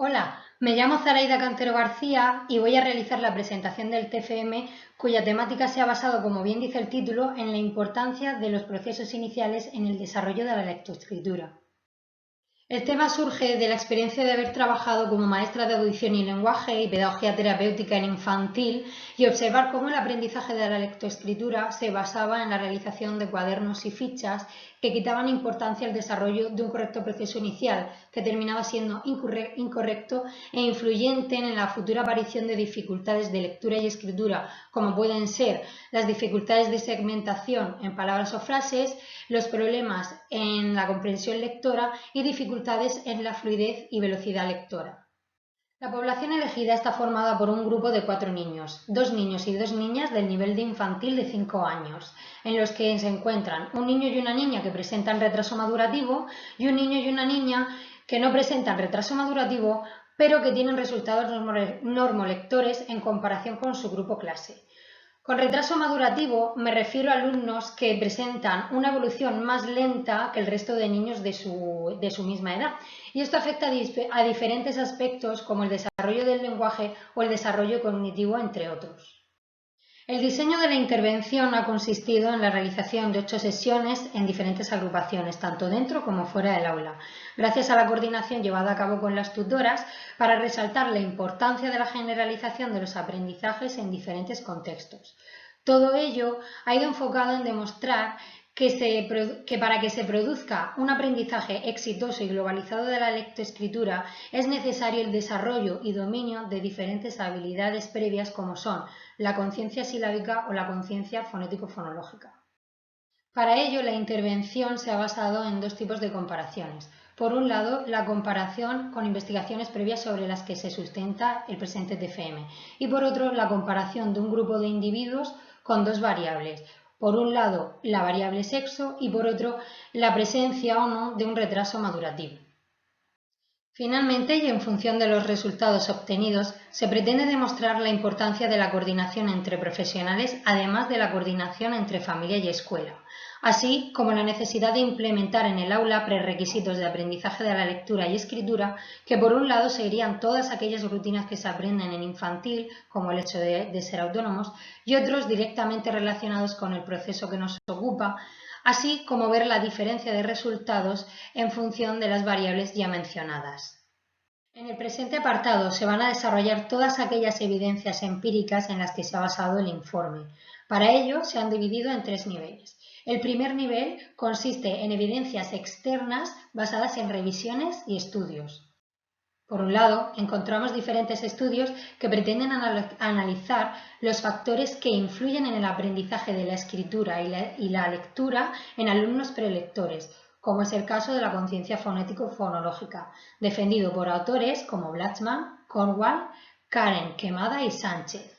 Hola, me llamo Zaraida Cantero García y voy a realizar la presentación del TFM, cuya temática se ha basado, como bien dice el título, en la importancia de los procesos iniciales en el desarrollo de la lectoescritura. El tema surge de la experiencia de haber trabajado como maestra de audición y lenguaje y pedagogía terapéutica en infantil y observar cómo el aprendizaje de la lectoescritura se basaba en la realización de cuadernos y fichas que quitaban importancia al desarrollo de un correcto proceso inicial, que terminaba siendo incorrecto e influyente en la futura aparición de dificultades de lectura y escritura, como pueden ser las dificultades de segmentación en palabras o frases, los problemas en la comprensión lectora y dificultades en la fluidez y velocidad lectora. La población elegida está formada por un grupo de 4 niños, 2 niños y 2 niñas del nivel de infantil de 5 años, en los que se encuentran un niño y una niña que presentan retraso madurativo y un niño y una niña que no presentan retraso madurativo, pero que tienen resultados normolectores en comparación con su grupo clase. Con retraso madurativo me refiero a alumnos que presentan una evolución más lenta que el resto de niños de su misma edad, y esto afecta a diferentes aspectos como el desarrollo del lenguaje o el desarrollo cognitivo, entre otros. El diseño de la intervención ha consistido en la realización de 8 sesiones en diferentes agrupaciones, tanto dentro como fuera del aula, gracias a la coordinación llevada a cabo con las tutoras para resaltar la importancia de la generalización de los aprendizajes en diferentes contextos. Todo ello ha ido enfocado en demostrar que para que se produzca un aprendizaje exitoso y globalizado de la lectoescritura es necesario el desarrollo y dominio de diferentes habilidades previas como son la conciencia silábica o la conciencia fonético-fonológica. Para ello, la intervención se ha basado en 2 tipos de comparaciones. Por un lado, la comparación con investigaciones previas sobre las que se sustenta el presente TFM y por otro, la comparación de un grupo de individuos con 2 variables. Por un lado, la variable sexo y por otro, la presencia o no de un retraso madurativo. Finalmente, y en función de los resultados obtenidos, se pretende demostrar la importancia de la coordinación entre profesionales, además de la coordinación entre familia y escuela, así como la necesidad de implementar en el aula prerequisitos de aprendizaje de la lectura y escritura que, por un lado, seguirían todas aquellas rutinas que se aprenden en infantil, como el hecho de ser autónomos, y otros directamente relacionados con el proceso que nos ocupa, así como ver la diferencia de resultados en función de las variables ya mencionadas. En el presente apartado se van a desarrollar todas aquellas evidencias empíricas en las que se ha basado el informe. Para ello se han dividido en 3 niveles. El primer nivel consiste en evidencias externas basadas en revisiones y estudios. Por un lado, encontramos diferentes estudios que pretenden analizar los factores que influyen en el aprendizaje de la escritura y la lectura en alumnos prelectores, como es el caso de la conciencia fonético-fonológica, defendido por autores como Blatchman, Cornwall, Karen Quemada y Sánchez.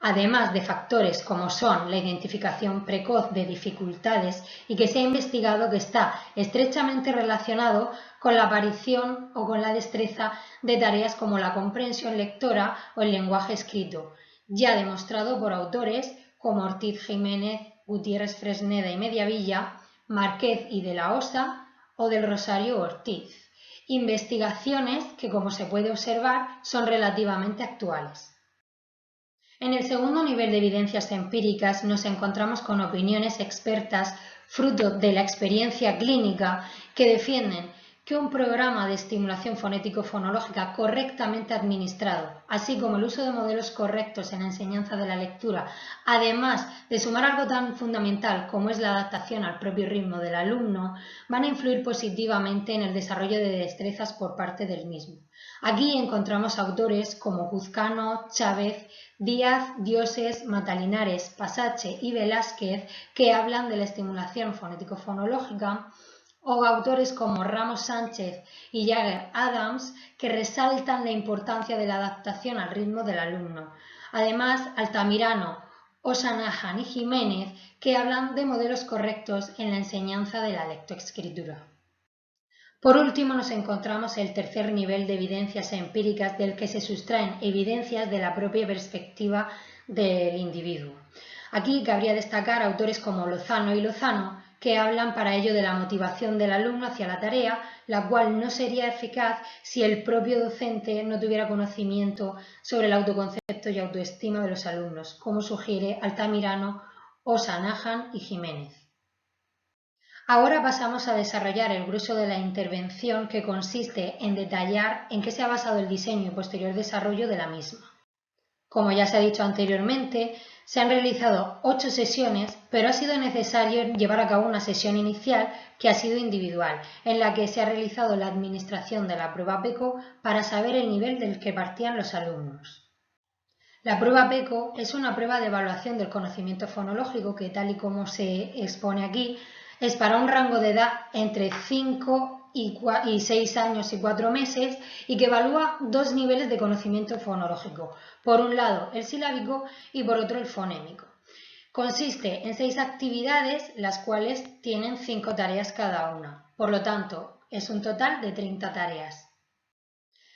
Además de factores como son la identificación precoz de dificultades y que se ha investigado que está estrechamente relacionado con la aparición o con la destreza de tareas como la comprensión lectora o el lenguaje escrito, ya demostrado por autores como Ortiz Jiménez, Gutiérrez Fresneda y Mediavilla, Márquez y de la Osa o del Rosario Ortiz. Investigaciones que, como se puede observar, son relativamente actuales. En el segundo nivel de evidencias empíricas nos encontramos con opiniones expertas fruto de la experiencia clínica que defienden que un programa de estimulación fonético-fonológica correctamente administrado, así como el uso de modelos correctos en la enseñanza de la lectura, además de sumar algo tan fundamental como es la adaptación al propio ritmo del alumno, van a influir positivamente en el desarrollo de destrezas por parte del mismo. Aquí encontramos autores como Cuzcano, Chávez, Díaz, Dioses, Matalinares, Pasache y Velázquez que hablan de la estimulación fonético-fonológica, o autores como Ramos Sánchez y Jagger Adams que resaltan la importancia de la adaptación al ritmo del alumno. Además, Altamirano, Osanahan y Jiménez que hablan de modelos correctos en la enseñanza de la lectoescritura. Por último, nos encontramos el tercer nivel de evidencias empíricas del que se sustraen evidencias de la propia perspectiva del individuo. Aquí cabría destacar autores como Lozano y Lozano que hablan para ello de la motivación del alumno hacia la tarea, la cual no sería eficaz si el propio docente no tuviera conocimiento sobre el autoconcepto y autoestima de los alumnos, como sugiere Altamirano, Osanahan y Jiménez. Ahora pasamos a desarrollar el grueso de la intervención, que consiste en detallar en qué se ha basado el diseño y posterior desarrollo de la misma. Como ya se ha dicho anteriormente, se han realizado 8 sesiones, pero ha sido necesario llevar a cabo una sesión inicial que ha sido individual, en la que se ha realizado la administración de la prueba PECO para saber el nivel del que partían los alumnos. La prueba PECO es una prueba de evaluación del conocimiento fonológico que, tal y como se expone aquí, es para un rango de edad entre 5 y 6 años y 4 meses y que evalúa 2 niveles de conocimiento fonológico, por un lado el silábico y por otro el fonémico. Consiste en 6 actividades, las cuales tienen 5 tareas cada una, por lo tanto es un total de 30 tareas.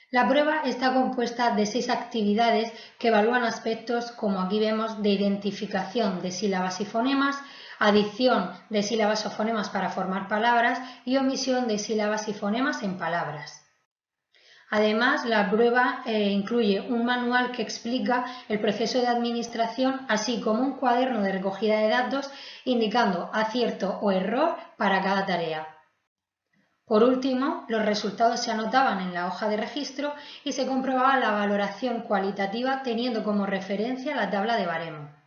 La prueba está compuesta de 6 actividades que evalúan aspectos, como aquí vemos, de identificación de sílabas y fonemas, adición de sílabas o fonemas para formar palabras y omisión de sílabas y fonemas en palabras. Además, la prueba incluye un manual que explica el proceso de administración, así como un cuaderno de recogida de datos indicando acierto o error para cada tarea. Por último, los resultados se anotaban en la hoja de registro y se comprobaba la valoración cualitativa teniendo como referencia la tabla de baremo.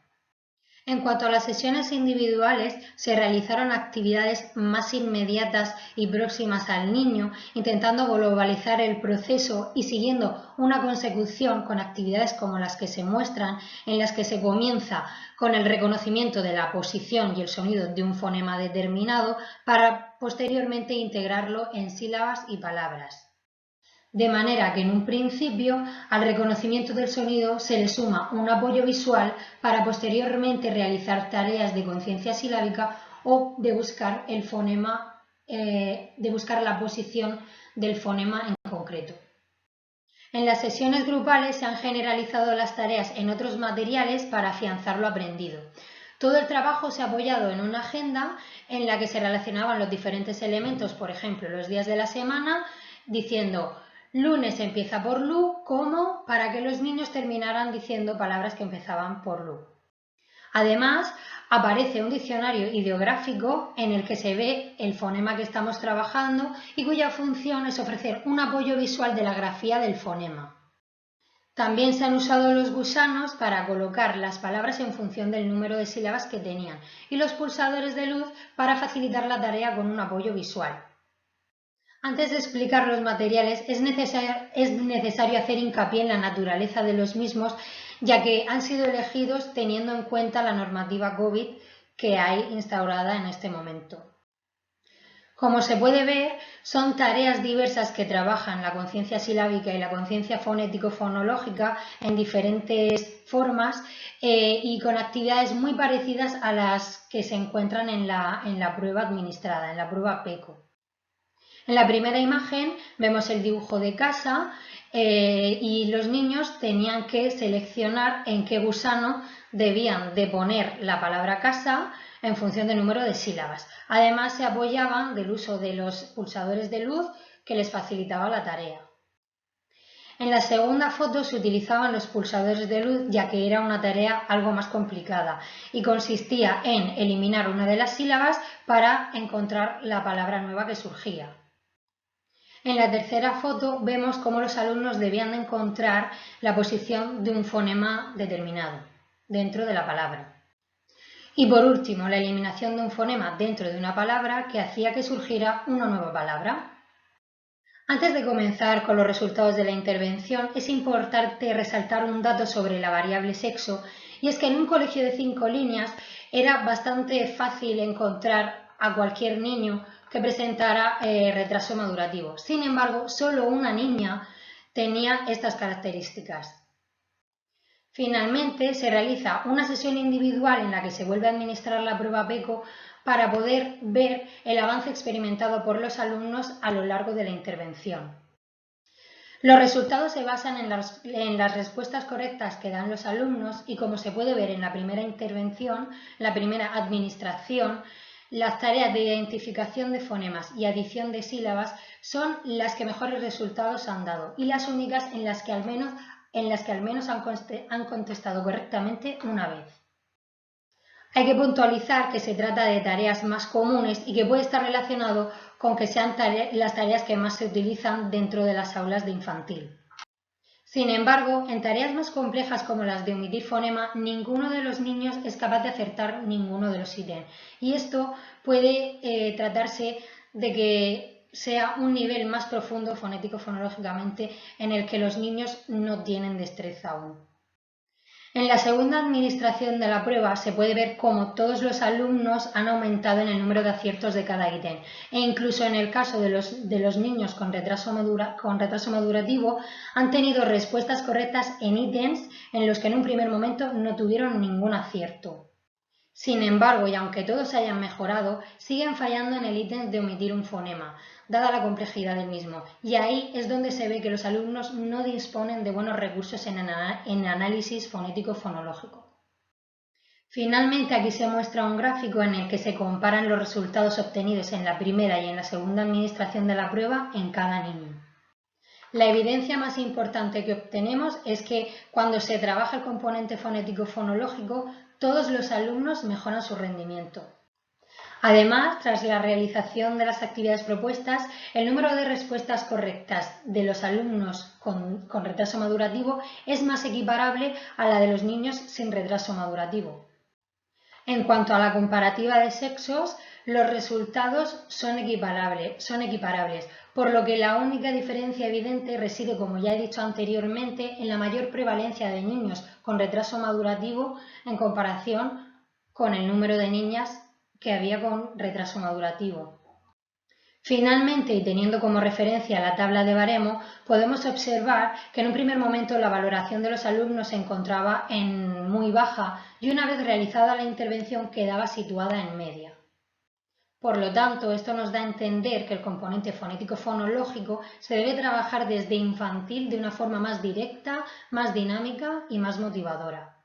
En cuanto a las sesiones individuales, se realizaron actividades más inmediatas y próximas al niño, intentando globalizar el proceso y siguiendo una consecución con actividades como las que se muestran, en las que se comienza con el reconocimiento de la posición y el sonido de un fonema determinado para posteriormente integrarlo en sílabas y palabras. De manera que en un principio al reconocimiento del sonido se le suma un apoyo visual para posteriormente realizar tareas de conciencia silábica o de buscar el fonema, de buscar la posición del fonema en concreto. En las sesiones grupales se han generalizado las tareas en otros materiales para afianzar lo aprendido. Todo el trabajo se ha apoyado en una agenda en la que se relacionaban los diferentes elementos, por ejemplo, los días de la semana, diciendo lunes empieza por lu, como para que los niños terminaran diciendo palabras que empezaban por lu. Además, aparece un diccionario ideográfico en el que se ve el fonema que estamos trabajando y cuya función es ofrecer un apoyo visual de la grafía del fonema. También se han usado los gusanos para colocar las palabras en función del número de sílabas que tenían y los pulsadores de luz para facilitar la tarea con un apoyo visual. Antes de explicar los materiales, es necesario hacer hincapié en la naturaleza de los mismos, ya que han sido elegidos teniendo en cuenta la normativa COVID que hay instaurada en este momento. Como se puede ver, son tareas diversas que trabajan la conciencia silábica y la conciencia fonético-fonológica en diferentes formas y con actividades muy parecidas a las que se encuentran en la prueba administrada, en la prueba PECO. En la primera imagen vemos el dibujo de casa y los niños tenían que seleccionar en qué gusano debían de poner la palabra casa en función del número de sílabas. Además, se apoyaban del uso de los pulsadores de luz que les facilitaba la tarea. En la segunda foto se utilizaban los pulsadores de luz, ya que era una tarea algo más complicada y consistía en eliminar una de las sílabas para encontrar la palabra nueva que surgía. En la tercera foto vemos cómo los alumnos debían de encontrar la posición de un fonema determinado dentro de la palabra. Y por último, la eliminación de un fonema dentro de una palabra que hacía que surgiera una nueva palabra. Antes de comenzar con los resultados de la intervención, es importante resaltar un dato sobre la variable sexo, y es que en un colegio de 5 líneas era bastante fácil encontrar a cualquier niño que presentara retraso madurativo. Sin embargo, solo una niña tenía estas características. Finalmente, se realiza una sesión individual en la que se vuelve a administrar la prueba PECO para poder ver el avance experimentado por los alumnos a lo largo de la intervención. Los resultados se basan en las respuestas correctas que dan los alumnos y, como se puede ver en la primera intervención, la primera administración, Las tareas de identificación de fonemas y adición de sílabas son las que mejores resultados han dado y las únicas en las que al menos han contestado correctamente una vez. Hay que puntualizar que se trata de tareas más comunes y que puede estar relacionado con que sean las tareas que más se utilizan dentro de las aulas de infantil. Sin embargo, en tareas más complejas como las de omitir fonema, ninguno de los niños es capaz de acertar ninguno de los ítems. Y esto puede tratarse de que sea un nivel más profundo fonético-fonológicamente en el que los niños no tienen destreza aún. En la segunda administración de la prueba se puede ver cómo todos los alumnos han aumentado en el número de aciertos de cada ítem e incluso en el caso de los niños con retraso madurativo han tenido respuestas correctas en ítems en los que en un primer momento no tuvieron ningún acierto. Sin embargo, y aunque todos hayan mejorado, siguen fallando en el ítem de omitir un fonema, dada la complejidad del mismo, y ahí es donde se ve que los alumnos no disponen de buenos recursos en análisis fonético-fonológico. Finalmente, aquí se muestra un gráfico en el que se comparan los resultados obtenidos en la primera y en la segunda administración de la prueba en cada niño. La evidencia más importante que obtenemos es que cuando se trabaja el componente fonético-fonológico, todos los alumnos mejoran su rendimiento. Además, tras la realización de las actividades propuestas, el número de respuestas correctas de los alumnos con retraso madurativo es más equiparable a la de los niños sin retraso madurativo. En cuanto a la comparativa de sexos, los resultados son equiparables, por lo que la única diferencia evidente reside, como ya he dicho anteriormente, en la mayor prevalencia de niños con retraso madurativo en comparación con el número de niñas que había con retraso madurativo. Finalmente, y teniendo como referencia la tabla de baremo, podemos observar que en un primer momento la valoración de los alumnos se encontraba en muy baja y una vez realizada la intervención quedaba situada en media. Por lo tanto, esto nos da a entender que el componente fonético-fonológico se debe trabajar desde infantil de una forma más directa, más dinámica y más motivadora.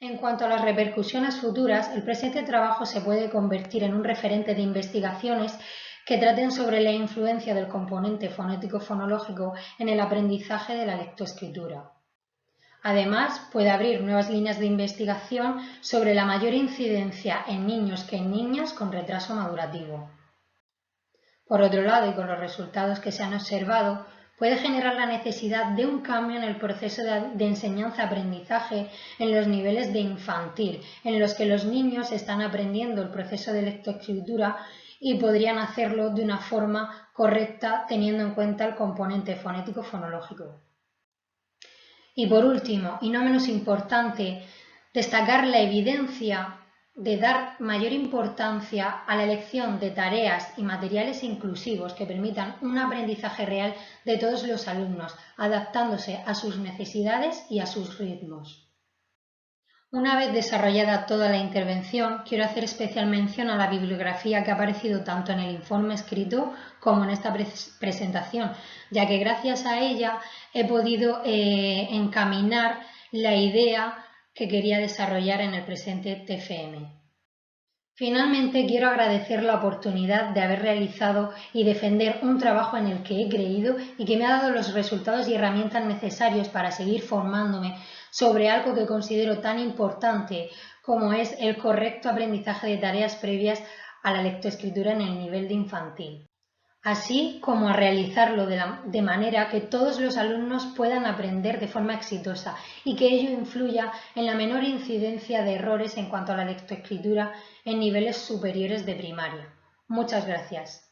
En cuanto a las repercusiones futuras, el presente trabajo se puede convertir en un referente de investigaciones que traten sobre la influencia del componente fonético-fonológico en el aprendizaje de la lectoescritura. Además, puede abrir nuevas líneas de investigación sobre la mayor incidencia en niños que en niñas con retraso madurativo. Por otro lado, y con los resultados que se han observado, puede generar la necesidad de un cambio en el proceso de enseñanza-aprendizaje en los niveles de infantil, en los que los niños están aprendiendo el proceso de lectoescritura y podrían hacerlo de una forma correcta teniendo en cuenta el componente fonético-fonológico. Y por último, y no menos importante, destacar la evidencia de dar mayor importancia a la elección de tareas y materiales inclusivos que permitan un aprendizaje real de todos los alumnos, adaptándose a sus necesidades y a sus ritmos. Una vez desarrollada toda la intervención, quiero hacer especial mención a la bibliografía que ha aparecido tanto en el informe escrito como en esta presentación, ya que gracias a ella he podido encaminar la idea que quería desarrollar en el presente TFM. Finalmente, quiero agradecer la oportunidad de haber realizado y defender un trabajo en el que he creído y que me ha dado los resultados y herramientas necesarios para seguir formándome sobre algo que considero tan importante como es el correcto aprendizaje de tareas previas a la lectoescritura en el nivel de infantil, así como a realizarlo de manera que todos los alumnos puedan aprender de forma exitosa y que ello influya en la menor incidencia de errores en cuanto a la lectoescritura en niveles superiores de primaria. Muchas gracias.